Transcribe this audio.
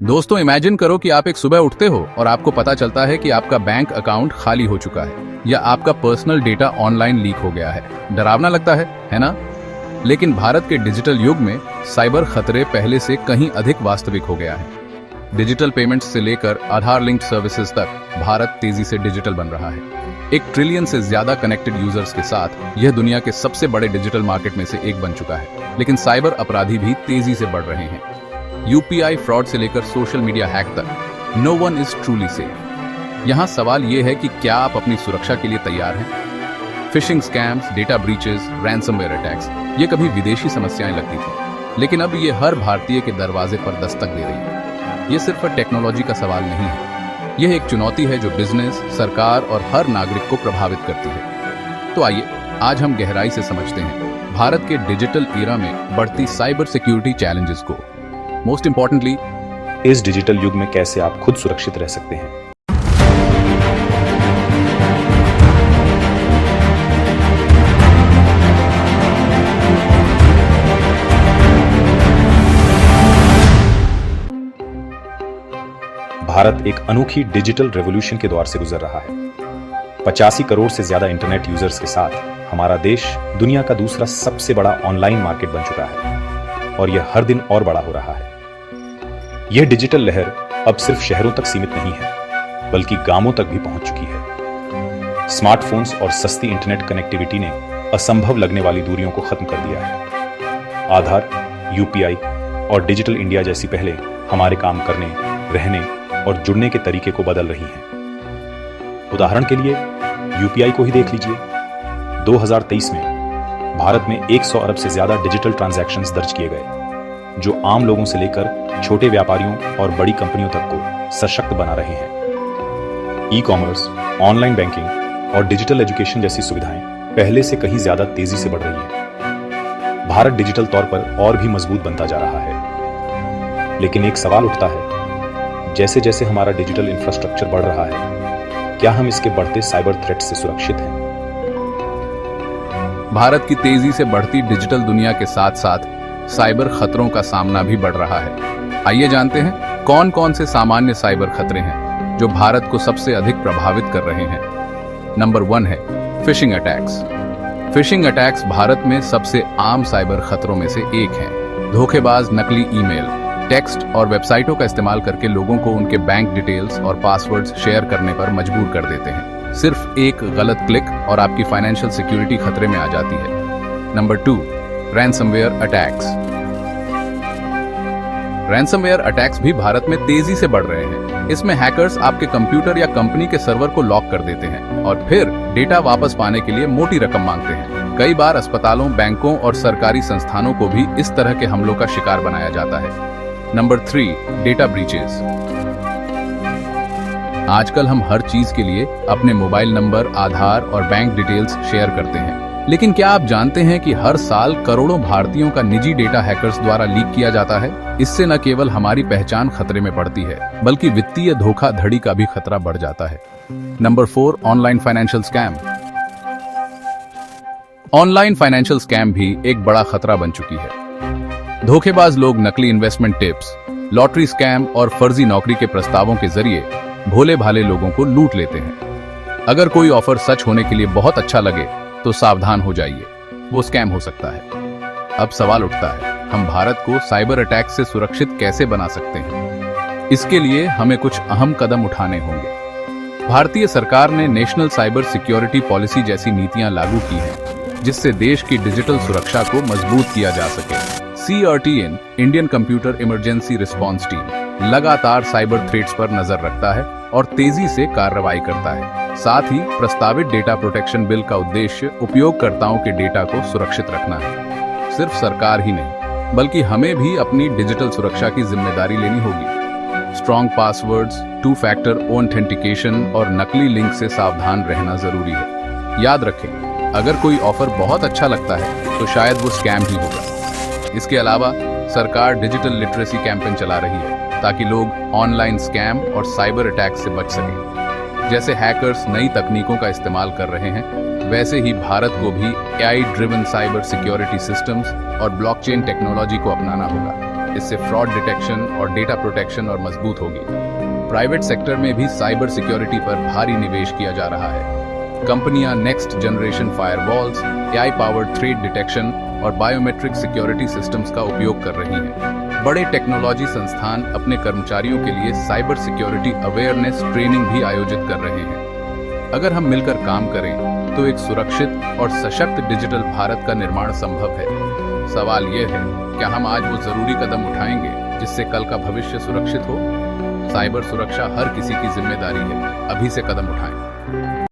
दोस्तों इमेजिन करो कि आप एक सुबह उठते हो और आपको पता चलता है कि आपका बैंक अकाउंट खाली हो चुका है या आपका पर्सनल डेटा ऑनलाइन लीक हो गया है। डरावना लगता है ना? लेकिन भारत के डिजिटल युग में साइबर खतरे पहले से कहीं अधिक वास्तविक हो गया है। डिजिटल पेमेंट्स से लेकर आधार लिंक्ड सर्विसेज तक भारत तेजी से डिजिटल बन रहा है। 1 ट्रिलियन से ज्यादा कनेक्टेड यूजर्स के साथ यह दुनिया के सबसे बड़े डिजिटल मार्केट में से एक बन चुका है। लेकिन साइबर अपराधी भी तेजी से बढ़ रहे हैं। यूपीआई फ्रॉड से लेकर सोशल मीडिया हैक तक, no one is truly safe. यहाँ सवाल ये है कि क्या आप अपनी सुरक्षा के लिए तैयार हैं? Fishing scams, data breaches, ransomware attacks, ये कभी विदेशी समस्याएं लगती थी, लेकिन अब ये हर भारतीय के दरवाजे पर दस्तक दे रही है। ये सिर्फ टेक्नोलॉजी का सवाल नहीं है, यह एक चुनौती है जो बिजनेस, सरकार और हर नागरिक को प्रभावित करती है। तो आइए आज हम गहराई से समझते हैं भारत के डिजिटल एरा में बढ़ती साइबर सिक्योरिटी चैलेंजेस को। मोस्ट इंपॉर्टेंटली, इस डिजिटल युग में कैसे आप खुद सुरक्षित रह सकते हैं। भारत एक अनोखी डिजिटल रेवोल्यूशन के दौर से गुजर रहा है। 85 करोड़ से ज्यादा इंटरनेट यूजर्स के साथ हमारा देश दुनिया का दूसरा सबसे बड़ा ऑनलाइन मार्केट बन चुका है और यह हर दिन और बड़ा हो रहा है। यह डिजिटल लहर अब सिर्फ शहरों तक सीमित नहीं है, बल्कि गांवों तक भी पहुंच चुकी है। स्मार्टफोन्स और सस्ती इंटरनेट कनेक्टिविटी ने असंभव लगने वाली दूरियों को खत्म कर दिया है। आधार, यूपीआई और डिजिटल इंडिया जैसी पहले हमारे काम करने, रहने और जुड़ने के तरीके को बदल रही हैं। उदाहरण के लिए यूपीआई को ही देख लीजिए। 2023 में भारत में 100 अरब से ज्यादा डिजिटल ट्रांजैक्शंस दर्ज किए गए, जो आम लोगों से लेकर छोटे व्यापारियों और बड़ी कंपनियों तक को सशक्त बना रहे हैं। ई कॉमर्स, ऑनलाइन बैंकिंग और डिजिटल एजुकेशन जैसी सुविधाएं पहले से कहीं ज्यादा तेजी से बढ़ रही हैं। भारत डिजिटल तौर पर और भी मजबूत बनता जा रहा है। लेकिन एक सवाल उठता है, जैसे जैसे हमारा डिजिटल इंफ्रास्ट्रक्चर बढ़ रहा है, क्या हम इसके बढ़ते साइबर थ्रेट से सुरक्षित हैं? भारत की तेजी से बढ़ती डिजिटल दुनिया के साथ साथ साइबर खतरों का सामना भी बढ़ रहा है। आइए जानते हैं कौन कौन से सामान्य साइबर खतरे हैं जो भारत को सबसे अधिक प्रभावित कर रहे हैं। नंबर 1 है phishing attacks. Phishing attacks Bharat में सबसे आम साइबर खतरों में से एक है। धोखेबाज नकली ईमेल, टेक्स्ट और वेबसाइटों का इस्तेमाल करके लोगों को उनके बैंक डिटेल्स और पासवर्ड्स शेयर करने पर मजबूर कर देते हैं। सिर्फ एक गलत क्लिक और आपकी फाइनेंशियल सिक्योरिटी खतरे में आ जाती है। Number 2, ransomware attacks. Ransomware attacks भी भारत में तेजी से बढ़ रहे हैं। इसमें हैकर्स आपके कंप्यूटर या कंपनी के सर्वर को लॉक कर देते हैं और फिर डेटा वापस पाने के लिए मोटी रकम मांगते हैं। कई बार अस्पतालों, बैंकों और सरकारी संस्थानों को भी इस तरह के हमलों का शिकार बनाया जाता है। Number 3, data breaches. आजकल हम हर चीज के लिए अपने मोबाइल नंबर, आधार और बैंक डिटेल्स शेयर करते हैं। लेकिन क्या आप जानते हैं कि हर साल करोड़ों भारतीयों का निजी डेटा हैकर्स द्वारा लीक किया जाता है? इससे न केवल हमारी पहचान खतरे में पड़ती है, बल्कि वित्तीय धोखाधड़ी का भी खतरा बढ़ जाता है। Number 4, online financial scam. Online financial scam भी एक बड़ा खतरा बन चुकी है। धोखेबाज लोग नकली इन्वेस्टमेंट टिप्स, लॉटरी स्कैम और फर्जी नौकरी के प्रस्तावों के जरिए भोले भाले लोगों को लूट लेते हैं। अगर कोई ऑफर सच होने के लिए बहुत अच्छा लगे तो सावधान हो जाइए, वो स्कैम हो सकता है। अब सवाल उठता है, हम भारत को साइबर अटैक से सुरक्षित कैसे बना सकते हैं? इसके लिए हमें कुछ अहम कदम उठाने होंगे। भारतीय सरकार ने नेशनल साइबर सिक्योरिटी पॉलिसी जैसी नीतियां लागू की हैं, जिससे देश की डिजिटल सुरक्षा को मजबूत किया जा सके। CERT-in, Indian computer emergency response team, लगातार साइबर थ्रेट्स पर नजर रखता है और तेजी से कार्रवाई करता है। साथ ही प्रस्तावित डेटा प्रोटेक्शन बिल का उद्देश्य उपयोगकर्ताओं के डेटा को सुरक्षित रखना है। सिर्फ सरकार ही नहीं, बल्कि हमें भी अपनी डिजिटल सुरक्षा की जिम्मेदारी लेनी होगी। स्ट्रॉन्ग पासवर्ड्स, 2 फैक्टर ऑथेंटिकेशन और नकली लिंक से सावधान रहना जरूरी है। याद रखें, अगर कोई ऑफर बहुत अच्छा लगता है तो शायद वो स्कैम ही होगा। इसके अलावा सरकार डिजिटल लिटरेसी कैंपेन चला रही है ताकि लोग ऑनलाइन स्कैम और साइबर अटैक से बच सकें। जैसे हैकर्स नई तकनीकों का इस्तेमाल कर रहे हैं, वैसे ही भारत को भी AI driven cyber security systems और ब्लॉकचेन टेक्नोलॉजी को अपनाना होगा। इससे फ्रॉड डिटेक्शन और डेटा प्रोटेक्शन और मजबूत होगी। प्राइवेट सेक्टर में भी साइबर सिक्योरिटी पर भारी निवेश किया जा रहा है। कंपनियां next generation firewalls, AI powered threat detection और बायोमेट्रिक सिक्योरिटी सिस्टम्स का उपयोग कर रही हैं। बड़े टेक्नोलॉजी संस्थान अपने कर्मचारियों के लिए साइबर सिक्योरिटी अवेयरनेस ट्रेनिंग भी आयोजित कर रहे हैं। अगर हम मिलकर काम करें तो एक सुरक्षित और सशक्त डिजिटल भारत का निर्माण संभव है। सवाल यह है, क्या हम आज वो जरूरी कदम उठाएंगे जिससे कल का भविष्य सुरक्षित हो? साइबर सुरक्षा हर किसी की जिम्मेदारी है। अभी से कदम उठाएं।